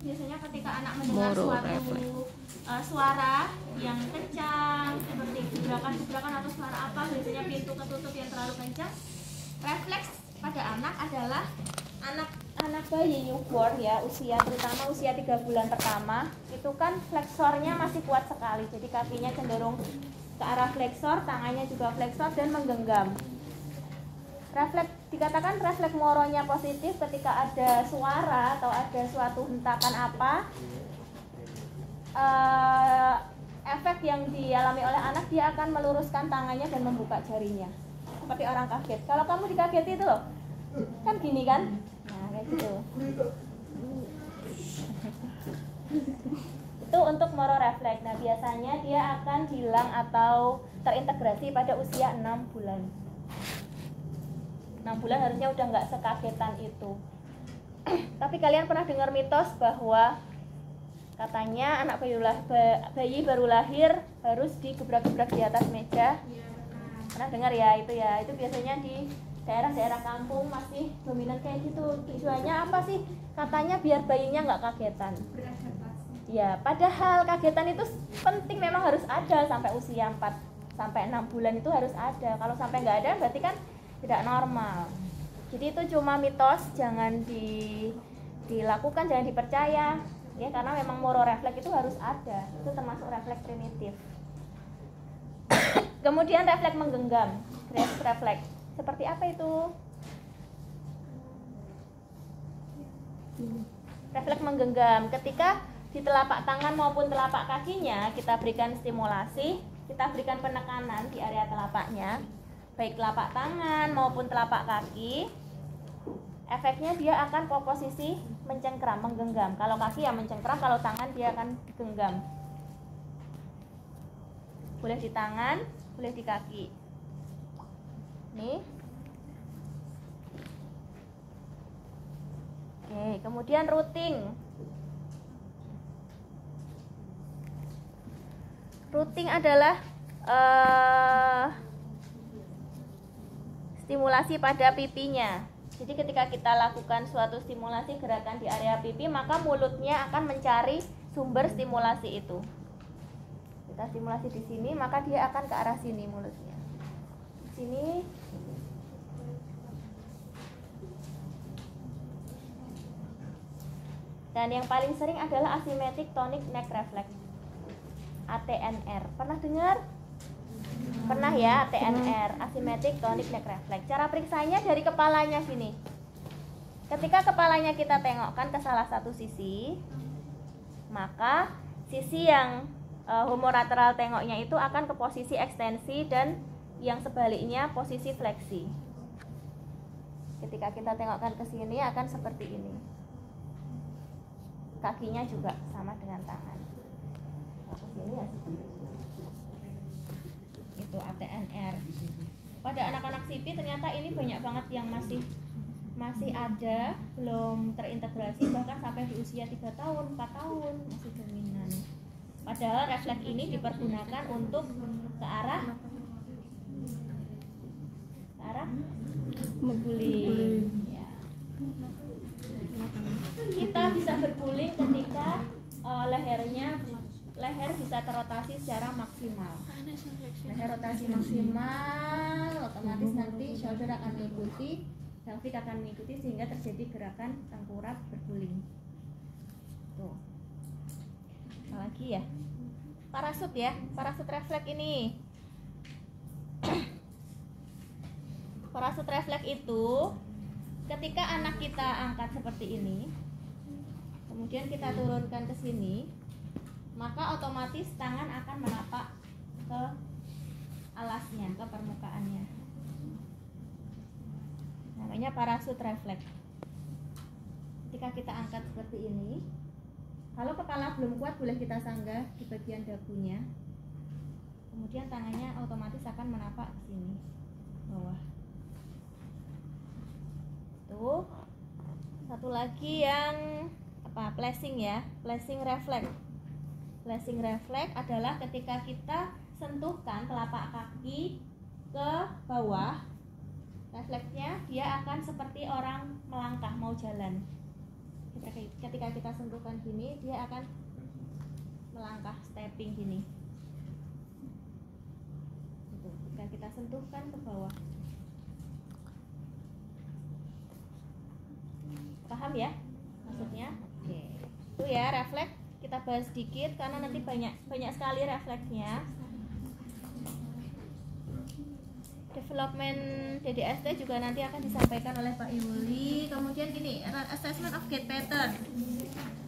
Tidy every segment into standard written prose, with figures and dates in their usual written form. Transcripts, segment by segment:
Biasanya ketika anak mendengar suatu suara yang kencang, seperti gebrakan-gebrakan atau suara apa, biasanya pintu ketutup yang terlalu kencang, refleks pada anak adalah anak bayi newborn ya, terutama usia 3 bulan pertama, itu kan fleksornya masih kuat sekali. Jadi kakinya cenderung ke arah fleksor, tangannya juga fleksor dan menggenggam. Dikatakan refleks moronya positif ketika ada suara atau ada suatu hentakan apa, efek yang dialami oleh anak, dia akan meluruskan tangannya dan membuka jarinya seperti orang kaget. Kalau kamu dikageti itu loh, kan gini kan, nah kayak gitu. Itu untuk moro refleks. Nah biasanya dia akan hilang atau terintegrasi pada usia 6 bulan. 6 bulan harusnya udah nggak sekagetan itu. Tapi kalian pernah dengar mitos bahwa katanya anak bayi baru lahir harus digebrak-gebrak di atas meja? Pernah dengar ya itu ya? Itu biasanya di daerah-daerah kampung masih dominan kayak gitu. Tujuannya apa sih? Katanya biar bayinya nggak kagetan. Ya, padahal kagetan itu penting, memang harus ada sampai usia 4 sampai 6 bulan itu harus ada. Kalau sampai nggak ada berarti kan tidak normal. Jadi itu cuma mitos, jangan dilakukan, jangan dipercaya ya, karena memang moro refleks itu harus ada. Itu termasuk refleks primitif. Kemudian refleks menggenggam, grasp refleks. Seperti apa itu? Refleks menggenggam ketika di telapak tangan maupun telapak kakinya kita berikan stimulasi, kita berikan penekanan di area telapaknya, baik telapak tangan maupun telapak kaki. Efeknya dia akan posisi mencengkram, menggenggam. Kalau kaki ya mencengkram, kalau tangan dia akan digenggam. Boleh di tangan, boleh di kaki. Nih. Oke, kemudian routing. Routing adalah stimulasi pada pipinya. Jadi ketika kita lakukan suatu stimulasi gerakan di area pipi, maka mulutnya akan mencari sumber stimulasi itu. Kita stimulasi di sini, maka dia akan ke arah sini mulutnya. Di sini. Dan yang paling sering adalah asymmetric tonic neck reflex. ATNR. Pernah dengar? Pernah ya, ATNR, asymmetric tonic neck reflex. Cara periksanya dari kepalanya sini. Ketika kepalanya kita tengokkan ke salah satu sisi, maka sisi yang homolateral tengoknya itu akan ke posisi ekstensi dan yang sebaliknya posisi fleksi. Ketika kita tengokkan ke sini akan seperti ini. Kakinya juga sama dengan tangan. Ke sini ya seperti ini. Itu ATNR. Pada anak-anak CP ternyata ini banyak banget yang masih ada, belum terintegrasi, bahkan sampai di usia 3 tahun, 4 tahun masih dominan. Padahal refleks ini dipergunakan untuk ke arah berguling. Ya. Kita bisa berguling ketika leher bisa terotasi secara maksimal. Leher rotasi maksimal, otomatis nanti shoulder akan mengikuti, pelvic akan mengikuti, sehingga terjadi gerakan tengkurap berguling. Tuh. Apalagi ya? Parasut ya, parasut refleks ini. Parasut refleks itu ketika anak kita angkat seperti ini, kemudian kita turunkan ke sini, maka otomatis tangan akan menapak ke alasnya, ke permukaannya. Namanya parasut refleks. Ketika kita angkat seperti ini, kalau kepala belum kuat boleh kita sanggah di bagian dagunya. Kemudian tangannya otomatis akan menapak ke sini, bawah. Tuh. Satu lagi yang flashing ya, flashing refleks. Flashing refleks adalah ketika kita sentuhkan telapak kaki ke bawah, refleksnya dia akan seperti orang melangkah mau jalan. ketika kita sentuhkan gini, dia akan melangkah stepping gini. Gitu. Ketika kita sentuhkan ke bawah. Paham ya maksudnya? Oke. Itu ya refleks, kita bahas sedikit karena nanti banyak sekali refleksnya. Development DDST juga nanti akan disampaikan oleh Pak Yuli. Kemudian gini, assessment of gait pattern.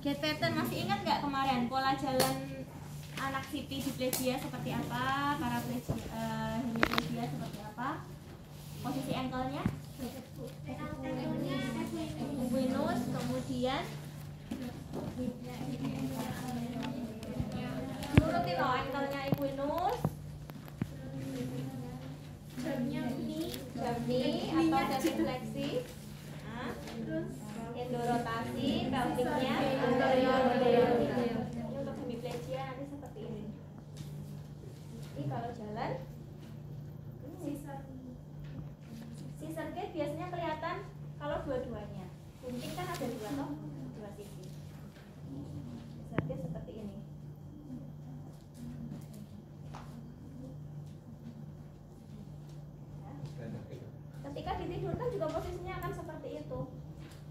Gait pattern masih ingat nggak kemarin pola jalan anak CP diplegia seperti apa, hemiplegia seperti apa, posisi ankle-nya equinus, kemudian turutin loh ankle-nya equinus, jamni atau semifleksi, terus endorotasi, pelviknya anterior. Ini untuk hemiplegia nanti seperti ini. Ini kalau jalan scissor gait biasanya kelihatan kalau dua-duanya. Gunting kan ada dua sisi. Scissor gait seperti ini. Ketika ditidurkan juga posisinya akan seperti itu.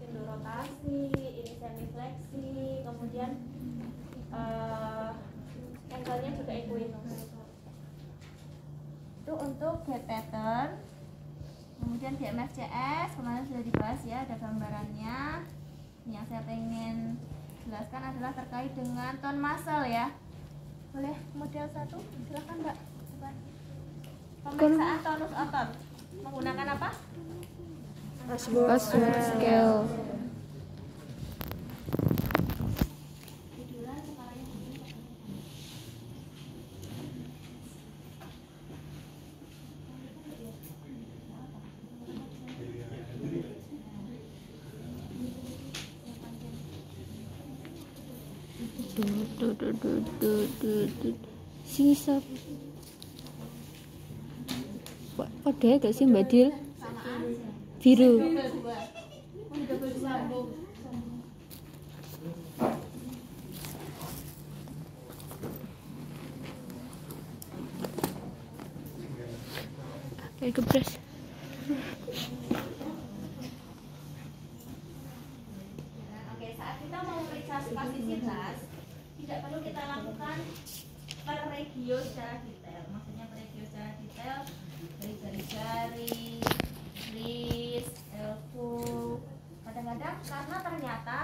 Endorotasi, ini semifleksi, kemudian ankle-nya juga equinus. Itu untuk gait pattern. Kemudian BMFCS kemarin sudah dibahas ya, ada gambarannya. Yang saya pengen jelaskan adalah terkait dengan tone muscle ya. Boleh model 1? Silakan Mbak. Pemeriksaan tonus otot menggunakan apa? Ashworth scale. Sisa pada gak sih Mbak Dil? Biru. Kayak kepres. Oke, saat kita mau memeriksa spasisitas, tidak perlu kita lakukan per regio secara detail. Maksudnya per regio secara detail dari jari-jari, wrist, elbow. Kadang-kadang karena ternyata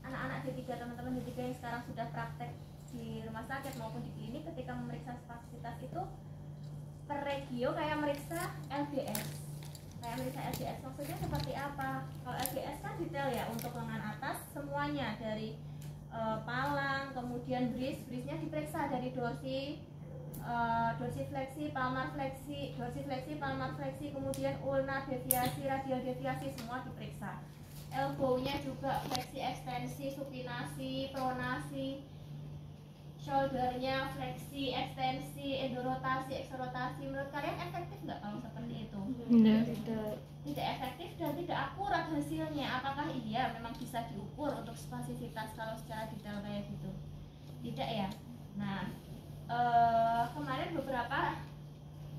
anak-anak D3, teman-teman D3 yang sekarang sudah praktek di rumah sakit maupun di klinik, ketika memeriksa spasisitas itu per regio kayak meriksa LBS. Kayak meriksa LBS maksudnya seperti apa? Kalau LBS kan detail ya, untuk lengan atas semuanya dari palang, kemudian brisnya diperiksa dari dorsifleksi, palmar fleksi, kemudian ulna deviasi, radial deviasi, semua diperiksa. Elbow-nya juga fleksi, ekstensi, supinasi, pronasi, shoulder-nya fleksi, ekstensi, endorotasi, eksorotasi. Menurut kalian efektif nggak kalau seperti itu? Tidak efektif dan tidak akurat hasilnya. Apakah iya memang bisa diukur untuk spasisitas kalau secara detail kayak gitu? Tidak ya. Nah, kemarin beberapa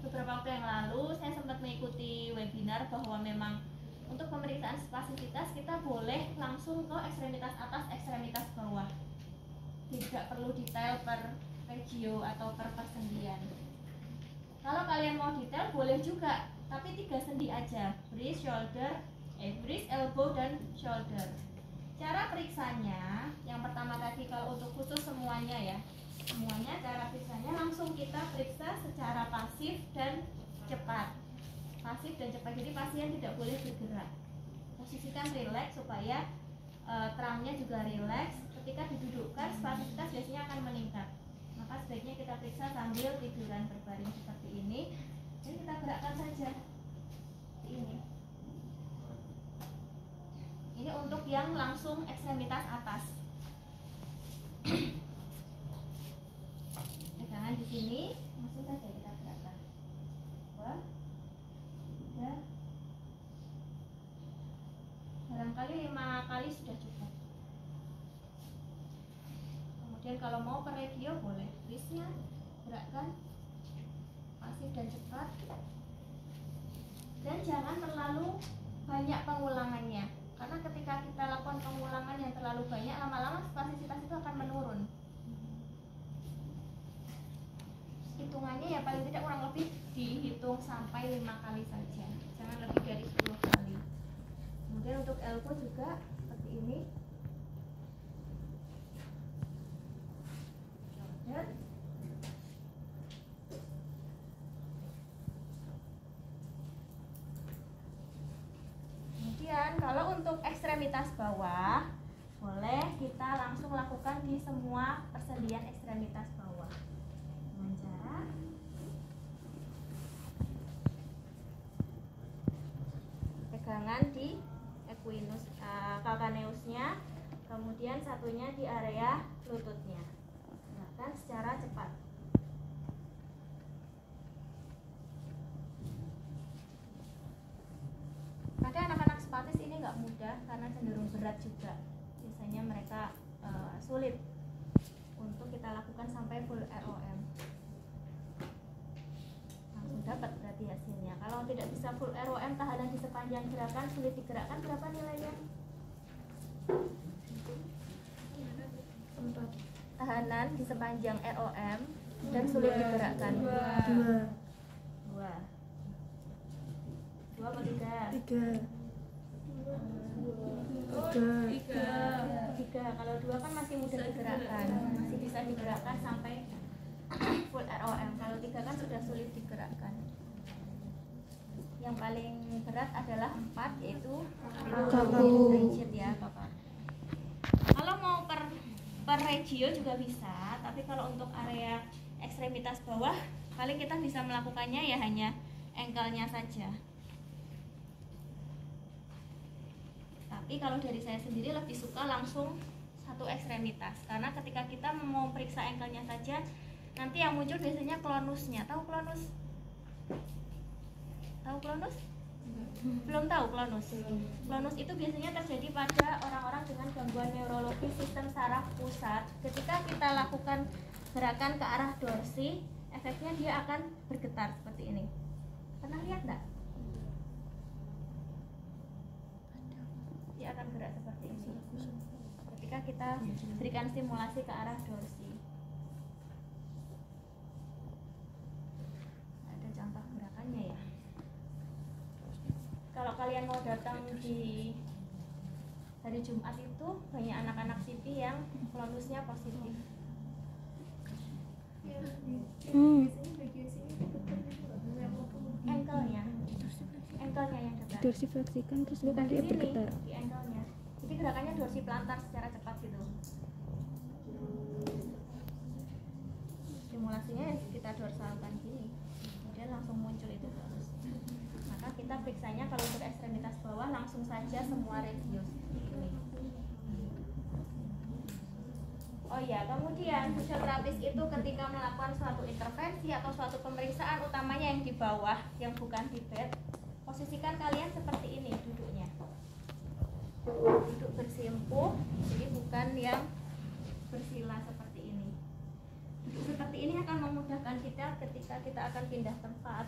waktu yang lalu saya sempat mengikuti webinar bahwa memang untuk pemeriksaan spasisitas kita boleh langsung ke ekstremitas atas, ekstremitas bawah. Tidak perlu detail per regio atau per persendian. Kalau kalian mau detail boleh juga, tapi 3 sendi aja, wrist, elbow, dan shoulder. Cara periksanya, yang pertama tadi kalau untuk khusus semuanya ya, cara periksanya langsung kita periksa secara pasif dan cepat. Jadi pasien tidak boleh bergerak. Posisikan rileks supaya terangnya juga rileks. Ketika didudukkan, spasisitas biasanya akan meningkat. Maka sebaiknya kita periksa sambil tiduran berbaring seperti ini. Jadi kita gerakkan saja seperti ini. Ini untuk yang langsung ekstremitas atas. Pegangan di sini, langsung saja kita gerakkan. 2, 3. Barangkali 5 kali sudah cukup. Kemudian kalau mau per regio boleh wristnya gerakkan pasif dan cepat, dan jangan terlalu banyak pengulangannya, karena ketika kita lakukan pengulangan yang terlalu banyak, lama-lama spasisitas itu akan menurun. Hitungannya ya paling tidak kurang lebih dihitung sampai 5 kali saja, jangan lebih dari 10 kali. Kemudian untuk elbow juga seperti ini. Shoulder. Kemudian kalau untuk ekstremitas bawah, boleh kita langsung lakukan di semua persendian ekstremitas bawah dengan cara pegangan di equinus, calcaneusnya, kemudian satunya di area lututnya. Gerakan secara cepat. Pada anak-anak spatis ini nggak mudah karena cenderung berat juga. Biasanya mereka sulit untuk kita lakukan sampai full ROM. Langsung dapat berarti hasilnya. Kalau tidak bisa full ROM, tahanan di sepanjang gerakan sulit digerakkan, berapa nilainya? Tahanan di sepanjang ROM dan sulit digerakkan. Dua. Dua atau tiga? Tiga. Kalau dua kan masih mudah digerakkan, masih bisa digerakkan sampai full ROM. Kalau tiga kan sudah sulit digerakkan. Yang paling berat adalah 4, yaitu rigid ya Bapak. Kalau mau per regio juga bisa, tapi kalau untuk area ekstremitas bawah paling kita bisa melakukannya ya hanya ankle-nya saja. Tapi kalau dari saya sendiri lebih suka langsung satu ekstremitas, karena ketika kita mau periksa ankle-nya saja, nanti yang muncul biasanya klonusnya. Tahu klonus? Tahu klonus? Belum tahu klonus? Klonus itu biasanya terjadi pada orang-orang dengan gangguan neurologi sistem saraf pusat. Ketika kita lakukan gerakan ke arah dorsi, efeknya dia akan bergetar seperti ini. Pernah lihat enggak? Dia akan gerak seperti ini ketika kita berikan stimulasi ke arah dorsi. Ada contoh gerakannya ya. Kalau kalian mau datang di hari Jumat itu banyak anak-anak siti yang klonusnya positif. Ankle-nya yang getar. Dorsifleksikan terus Bukan dia di sini, bergetar. di ankle-nya. Jadi gerakannya dorsi plantar secara cepat gitu. Stimulasinya kita dorsalkan gini, kemudian langsung muncul itu terus. Maka kita periksanya kalau untuk ekstremitas bawah langsung saja semua regio seperti ini. Oh ya, kemudian fisioterapis itu ketika melakukan suatu intervensi atau suatu pemeriksaan, utamanya yang di bawah, yang bukan di bed, posisikan kalian seperti ini duduknya. Duduk bersimpuh, jadi bukan yang bersila seperti ini. Duduk seperti ini akan memudahkan kita ketika kita akan pindah tempat,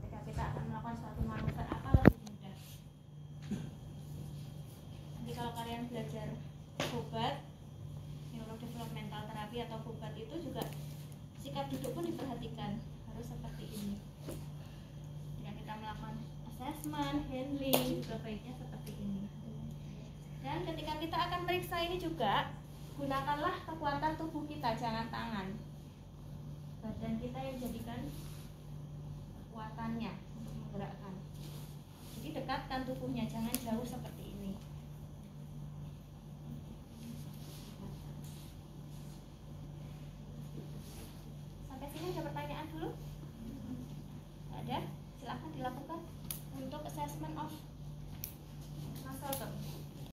ketika kita akan melakukan suatu manuver apa lebih mudah. Nanti kalau kalian belajar obat neurodevelopmental terapi atau obat itu juga sikap duduk pun diperhatikan, harus seperti ini. Jika kita melakukan assessment, handling juga baiknya seperti ini. Dan ketika kita akan meriksa ini juga, gunakanlah kekuatan tubuh kita, jangan tangan. Badan kita yang jadikan kekuatannya untuk menggerakkan. Jadi dekatkan tubuhnya, jangan jauh seperti ini. Sampai sini ada pertanyaan dulu? Ada? Silahkan dilakukan untuk assessment of